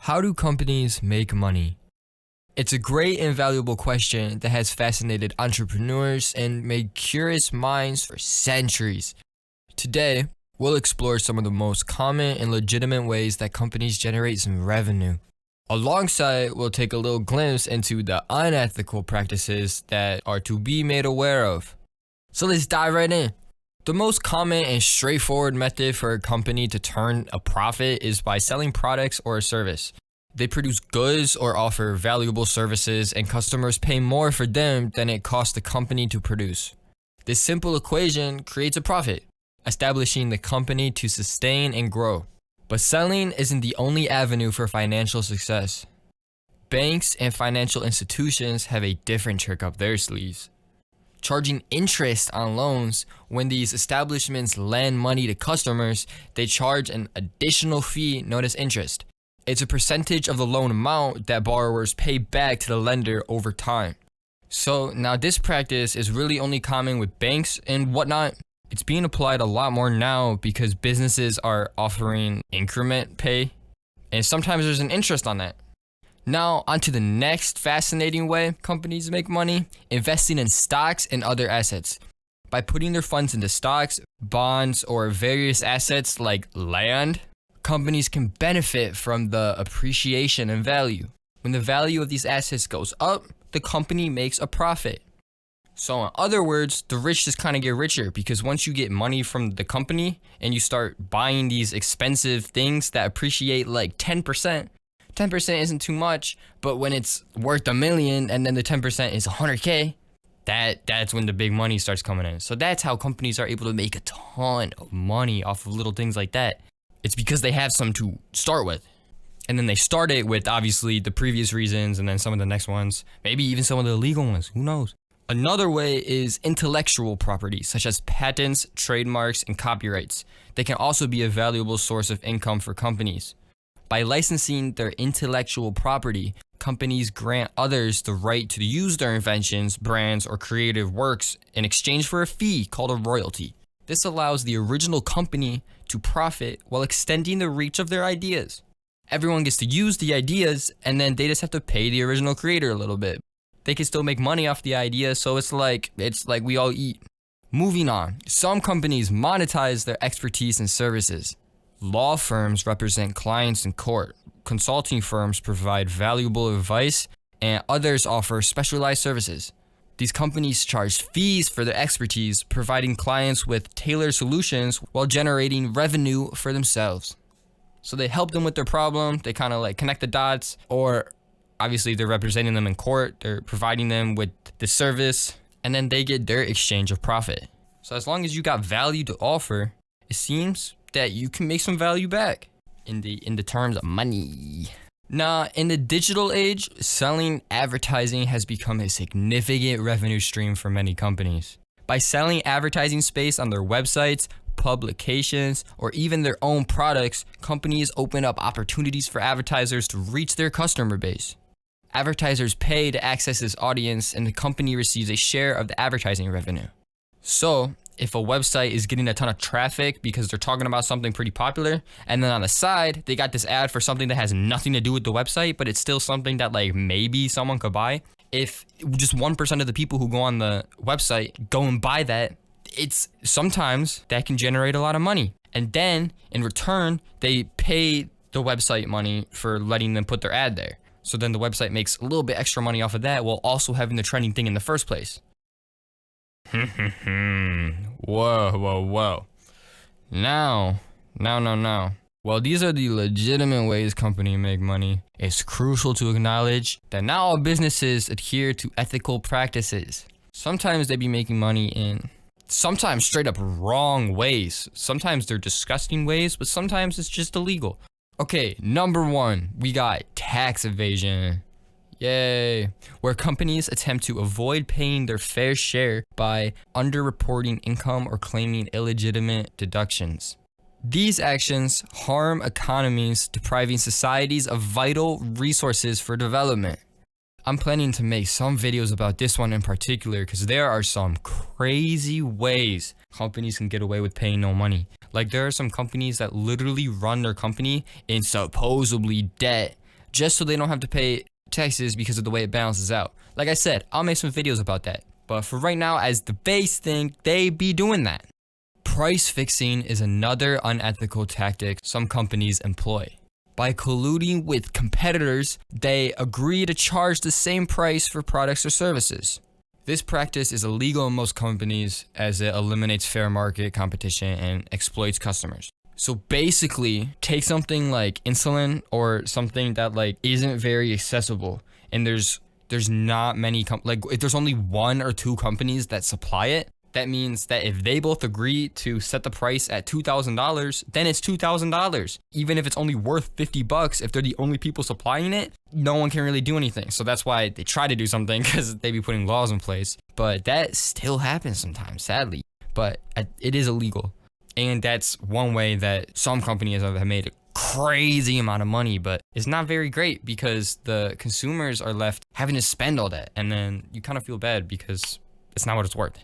How do companies make money? It's a great and valuable question that has fascinated entrepreneurs and made curious minds for centuries. Today, we'll explore some of the most common and legitimate ways that companies generate some revenue. Alongside, we'll take a little glimpse into the unethical practices that are to be made aware of. So let's dive right in. The most common and straightforward method for a company to turn a profit is by selling products or a service. They produce goods or offer valuable services, and customers pay more for them than it costs the company to produce. This simple equation creates a profit, establishing the company to sustain and grow. But selling isn't the only avenue for financial success. Banks and financial institutions have a different trick up their sleeves. Charging interest on loans. When these establishments lend money to customers, they charge an additional fee known as interest. It's a percentage of the loan amount that borrowers pay back to the lender over time. So now this practice is really only common with banks and whatnot. It's being applied a lot more now because businesses are offering increment pay, and sometimes there's an interest on that. Now, on to the next fascinating way companies make money: investing in stocks and other assets. By putting their funds into stocks, bonds, or various assets like land, companies can benefit from the appreciation in value. When the value of these assets goes up, the company makes a profit. So in other words, the rich just kind of get richer because once you get money from the company and you start buying these expensive things that appreciate like 10%, 10% isn't too much, but when it's worth $1 million and then the 10% is 100K, that's when the big money starts coming in. So that's how companies are able to make a ton of money off of little things like that. It's because they have some to start with. And then they start it with obviously the previous reasons and then some of the next ones, maybe even some of the illegal ones, who knows? Another way is intellectual property, such as patents, trademarks, and copyrights. They can also be a valuable source of income for companies. By licensing their intellectual property, companies grant others the right to use their inventions, brands, or creative works in exchange for a fee called a royalty. This allows the original company to profit while extending the reach of their ideas. Everyone gets to use the ideas, and then they just have to pay the original creator a little bit. They can still make money off the idea, so it's like we all eat. Moving on, some companies monetize their expertise and services. Law firms represent clients in court. Consulting firms provide valuable advice, and others offer specialized services. These companies charge fees for their expertise, providing clients with tailored solutions while generating revenue for themselves. So they help them with their problem, they kind of like connect the dots, or obviously they're representing them in court, they're providing them with the service, and then they get their exchange of profit. So as long as you got value to offer, it seems that you can make some value back in the terms of money. Now, in the digital age, selling advertising has become a significant revenue stream for many companies. By selling advertising space on their websites, publications, or even their own products, companies open up opportunities for advertisers to reach their customer base. Advertisers pay to access this audience, and the company receives a share of the advertising revenue. So, if a website is getting a ton of traffic because they're talking about something pretty popular, and then on the side, they got this ad for something that has nothing to do with the website, but it's still something that like maybe someone could buy. If just 1% of the people who go on the website go and buy that, it's sometimes that can generate a lot of money. And then in return, they pay the website money for letting them put their ad there. So then the website makes a little bit extra money off of that while also having the trending thing in the first place. Whoa. Now. While these are the legitimate ways companies make money, it's crucial to acknowledge that not all businesses adhere to ethical practices. Sometimes they be making money in sometimes straight up wrong ways. Sometimes they're disgusting ways, but sometimes it's just illegal. Okay, number 1, we got tax evasion. Yay. Where companies attempt to avoid paying their fair share by underreporting income or claiming illegitimate deductions. These actions harm economies, depriving societies of vital resources for development. I'm planning to make some videos about this one in particular because there are some crazy ways companies can get away with paying no money. Like there are some companies that literally run their company in supposedly debt just so they don't have to pay taxes because of the way it balances out. Like I said, I'll make some videos about that. But for right now, as the base thing, they be doing that. Price fixing is another unethical tactic some companies employ. By colluding with competitors, they agree to charge the same price for products or services. This practice is illegal in most companies as it eliminates fair market competition and exploits customers. So basically, take something like insulin or something that like isn't very accessible, and there's not many if there's only 1 or 2 companies that supply it. That means that if they both agree to set the price at $2,000, then it's $2,000. Even if it's only worth $50, if they're the only people supplying it, no one can really do anything. So that's why they try to do something, because they be putting laws in place. But that still happens sometimes, sadly. But it is illegal. And that's one way that some companies have made a crazy amount of money, but it's not very great because the consumers are left having to spend all that. And then you kind of feel bad because it's not what it's worth.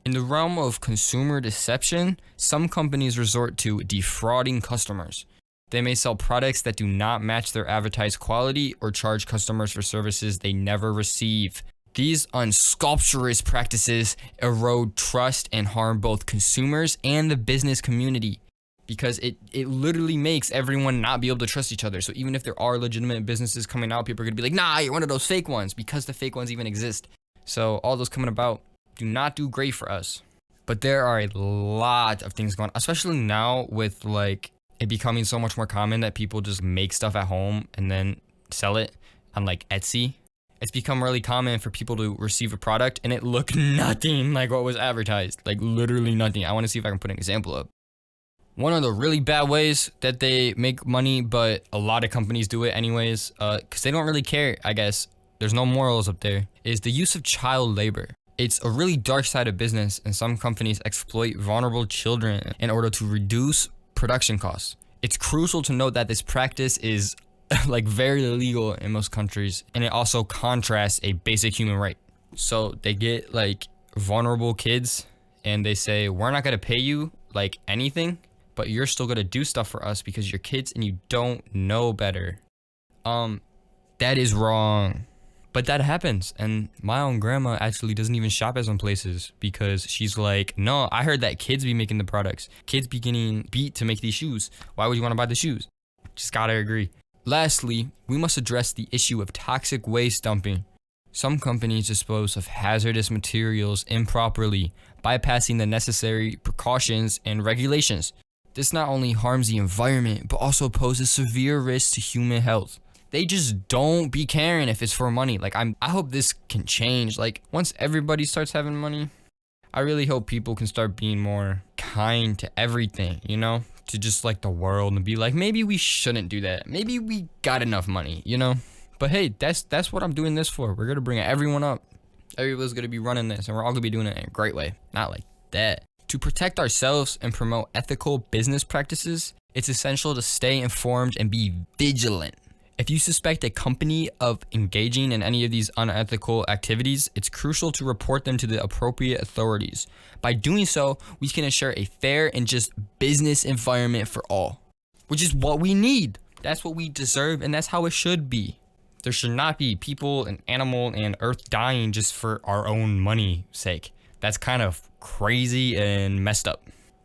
In the realm of consumer deception, some companies resort to defrauding customers. They may sell products that do not match their advertised quality or charge customers for services they never receive. These unscrupulous practices erode trust and harm both consumers and the business community, because it literally makes everyone not be able to trust each other. So even if there are legitimate businesses coming out, people are going to be like, nah, you're one of those fake ones, because the fake ones even exist. So all those coming about do not do great for us. But there are a lot of things going on, especially now with like it becoming so much more common that people just make stuff at home and then sell it on like Etsy. It's become really common for people to receive a product and it look nothing like what was advertised, like literally nothing. I want to see if I can put an example up. One of the really bad ways that they make money, but a lot of companies do it anyways, because they don't really care, I guess, there's no morals up there, is the use of child labor. It's a really dark side of business, and some companies exploit vulnerable children in order to reduce production costs. It's crucial to note that this practice is like very illegal in most countries, and it also contrasts a basic human right. So they get like vulnerable kids and they say, we're not gonna pay you like anything, but you're still gonna do stuff for us because you're kids and you don't know better. That is wrong. But that happens, and my own grandma actually doesn't even shop at some places because she's like, no, I heard that kids be making the products. Kids be getting beat to make these shoes. Why would you want to buy the shoes? Just gotta agree. Lastly, we must address the issue of toxic waste dumping. Some companies dispose of hazardous materials improperly, bypassing the necessary precautions and regulations. This not only harms the environment, but also poses severe risks to human health. They just don't be caring if it's for money. Like I hope this can change. Like once everybody starts having money, I really hope people can start being more kind to everything, you know, to just like the world, and be like, maybe we shouldn't do that. Maybe we got enough money, you know? But hey, that's what I'm doing this for. We're going to bring everyone up. Everybody's going to be running this, and we're all going to be doing it in a great way. Not like that. To protect ourselves and promote ethical business practices, it's essential to stay informed and be vigilant. If you suspect a company of engaging in any of these unethical activities, it's crucial to report them to the appropriate authorities. By doing so, we can ensure a fair and just business environment for all, which is what we need. That's what we deserve, and that's how it should be. There should not be people and animal and earth dying just for our own money's sake. That's kind of crazy and messed up.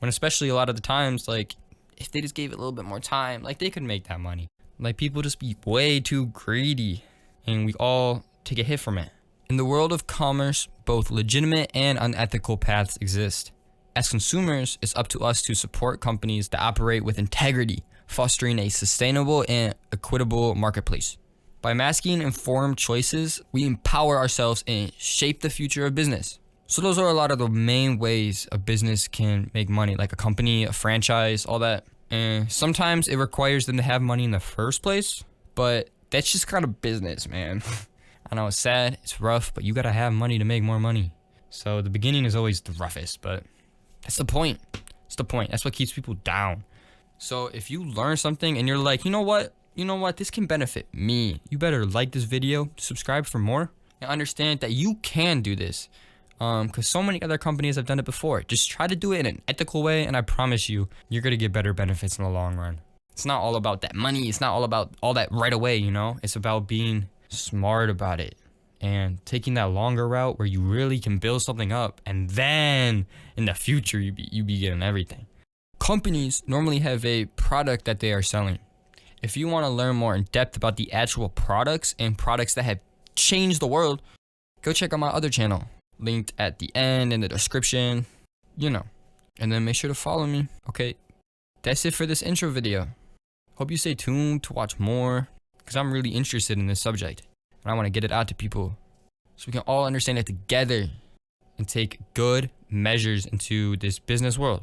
When especially a lot of the times, like, if they just gave it a little bit more time, like, they could make that money. Like, people just be way too greedy, and we all take a hit from it. In the world of commerce, both legitimate and unethical paths exist. As consumers, it's up to us to support companies that operate with integrity, fostering a sustainable and equitable marketplace. By masking informed choices, we empower ourselves and shape the future of business. So those are a lot of the main ways a business can make money, like a company, a franchise, all that. And sometimes it requires them to have money in the first place, but that's just kind of business, man. I know it's sad, it's rough, but you gotta have money to make more money. So the beginning is always the roughest, but that's the point. It's the point. That's what keeps people down. So if you learn something and you're like, you know what, this can benefit me, you better like this video, subscribe for more, and understand that you can do this. Because so many other companies have done it before. Just try to do it in an ethical way, and I promise you, you're going to get better benefits in the long run. It's not all about that money. It's not all about all that right away, you know? It's about being smart about it and taking that longer route where you really can build something up, and then in the future you be getting everything. Companies normally have a product that they are selling. If you want to learn more in depth about the actual products and products that have changed the world, go check out my other channel, linked at the end in the description, you know. And then make sure to follow me. Okay, that's it for this intro video. Hope you stay tuned to watch more, because I'm really interested in this subject and I want to get it out to people so we can all understand it together and take good measures into this business world.